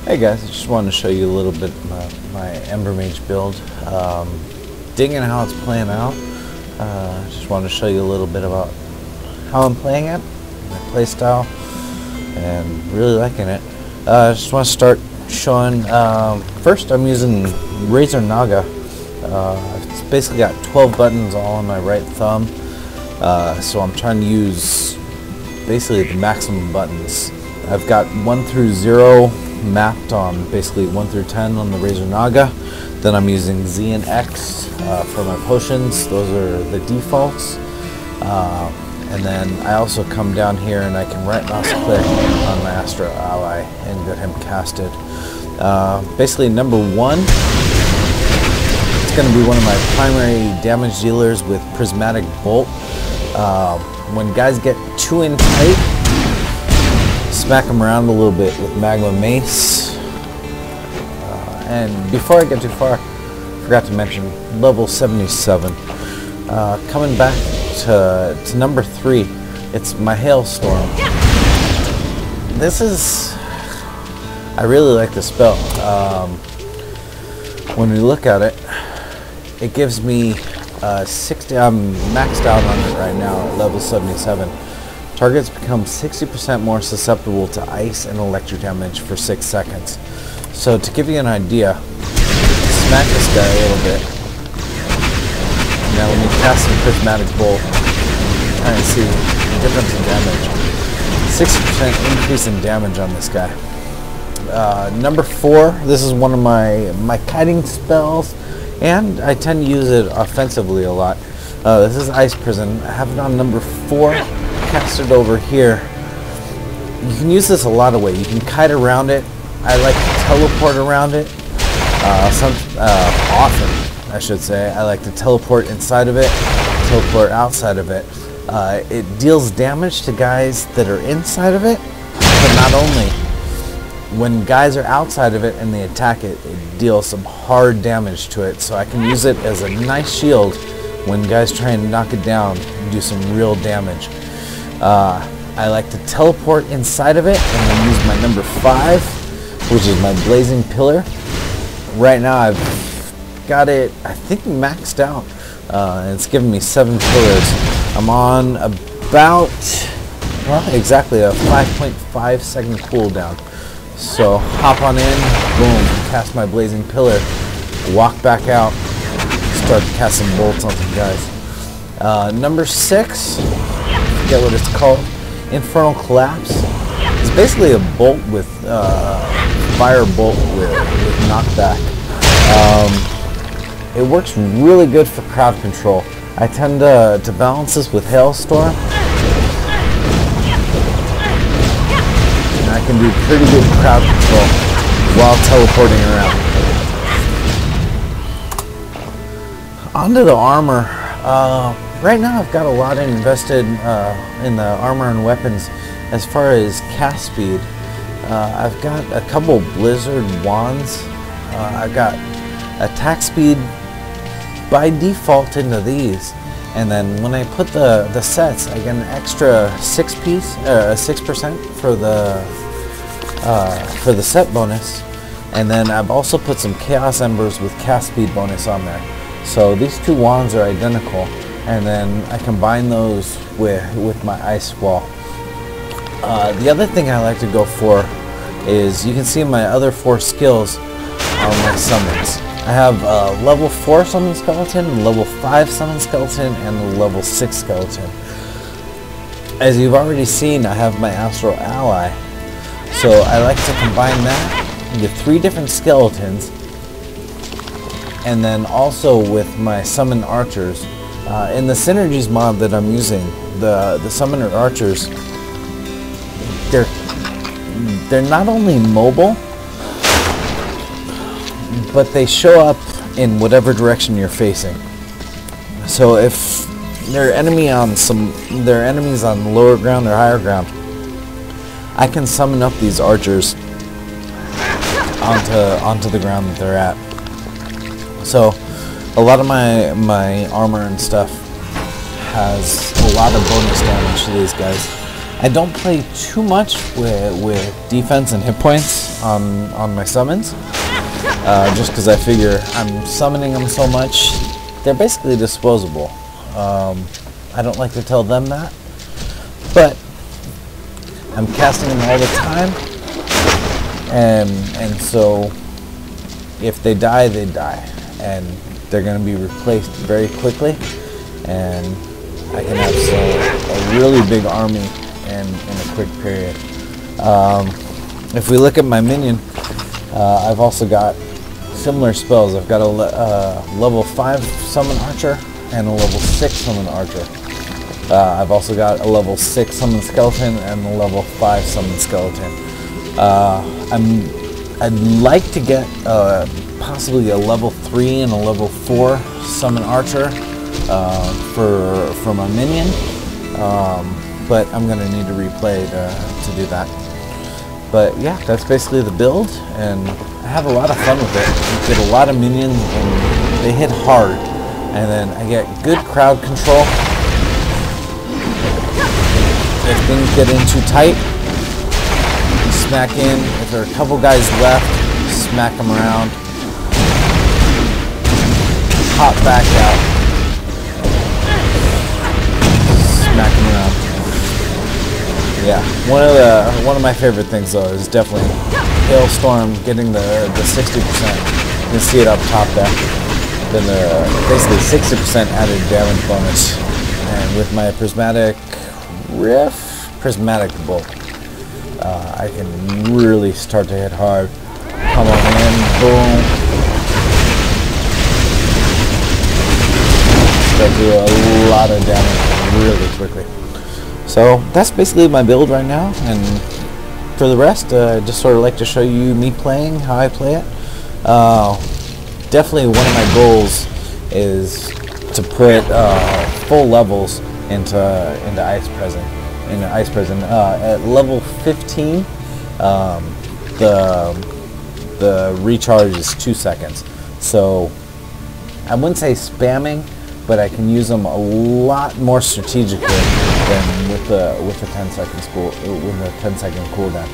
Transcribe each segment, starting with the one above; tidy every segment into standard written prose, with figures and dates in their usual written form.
Hey guys, I just wanted to show you a little bit about my Embermage build. Digging how it's playing out. Just wanted to show you a little bit about how I'm playing it, my playstyle, and really liking it. I just want to start showing, first I'm using Razor Naga. It's basically got 12 buttons all on my right thumb, so I'm trying to use basically the maximum buttons. I've got 1 through 0 mapped on basically 1 through 10 on the Razor Naga. Then I'm using Z and X for my potions. Those are the defaults. And then I also come down here and I can right mouse click on my Astro Ally and get him casted. Basically number 1, it's going to be one of my primary damage dealers with Prismatic Bolt. When guys get too in tight, smack them around a little bit with Magma Mace. And before I get too far, I forgot to mention level 77. Coming back to number 3, it's my Hailstorm. I really like this spell. When we look at it, it gives me 60. I'm maxed out on it right now at level 77. Targets become 60% more susceptible to ice and electric damage for 6 seconds. So to give you an idea, smack this guy a little bit. Now when you cast some Prismatic Bolt, try and see the difference in damage. 60% increase in damage on this guy. Number 4, this is one of my kiting spells, and I tend to use it offensively a lot. This is Ice Prison. I have it on number 4. Cast it over here. You can use this a lot of ways. You can kite around it. I like to teleport around it. Often, I should say. I like to teleport inside of it, teleport outside of it. It deals damage to guys that are inside of it, but not only. When guys are outside of it and they attack it, it deals some hard damage to it. So I can use it as a nice shield when guys try and knock it down and do some real damage. I like to teleport inside of it and then use my number 5, which is my Blazing Pillar. Right now I've got it, I think, maxed out. It's giving me 7 pillars. I'm on about, well, exactly a 5.5 second cooldown. So hop on in, boom, cast my Blazing Pillar, walk back out, start casting bolts on some guys. Number 6, forget what it's called, Infernal Collapse. It's basically a bolt with fire bolt with knockback. It works really good for crowd control. I tend to balance this with Hailstorm, and I can do pretty good crowd control while teleporting around. Onto the armor. Right now I've got a lot invested in the armor and weapons. As far as cast speed, I've got a couple Blizzard wands. I've got attack speed by default into these, and then when I put the sets, I get an extra 6% for the set bonus, and then I've also put some Chaos Embers with cast speed bonus on there. So these 2 wands are identical, and then I combine those with my Ice Wall. The other thing I like to go for is, you can see my other 4 skills on my summons. I have a level 4 summon skeleton, level 5 summon skeleton, and a level 6 skeleton. As you've already seen, I have my Astro Ally, so I like to combine that into 3 different skeletons, and then also with my summon archers. In the Synergies mod that I'm using, the summoner archers, they're not only mobile, but they show up in whatever direction you're facing. So if they're enemies on lower ground or higher ground, I can summon up these archers onto the ground that they're at. So a lot of my armor and stuff has a lot of bonus damage to these guys. I don't play too much with defense and hit points on my summons, just because I figure I'm summoning them so much, they're basically disposable. I don't like to tell them that, but I'm casting them all the time, and so if they die, they die, and they're going to be replaced very quickly, and I can have a really big army in a quick period. If we look at my minion, I've also got similar spells. I've got a level 5 summon archer and a level 6 summon archer. I've also got a level 6 summon skeleton and a level 5 summon skeleton. I'd like to get possibly a level 3 and a level 4 summon archer for my minion. But I'm going to need to replay to do that. But yeah, that's basically the build, and I have a lot of fun with it. You get a lot of minions, and they hit hard, and then I get good crowd control. If things get in too tight, you smack in. If there are a couple guys left, smack them around. Hop back out. Smack them around. Yeah, one of my favorite things though is definitely Hailstorm getting the 60%. You can see it up top there. Then the basically 60% added damage bonus, and with my prismatic bolt, I can really start to hit hard. Come on in, boom. Start to do a lot of damage really quickly. So that's basically my build right now, and for the rest, I just sort of like to show you me playing, how I play it. Definitely one of my goals is to put full levels into Ice Prison. At level 15, the recharge is 2 seconds. So I wouldn't say spamming, but I can use them a lot more strategically than with the 10-second cooldown.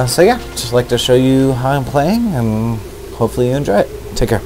So yeah, just like to show you how I'm playing, and hopefully you enjoy it. Take care.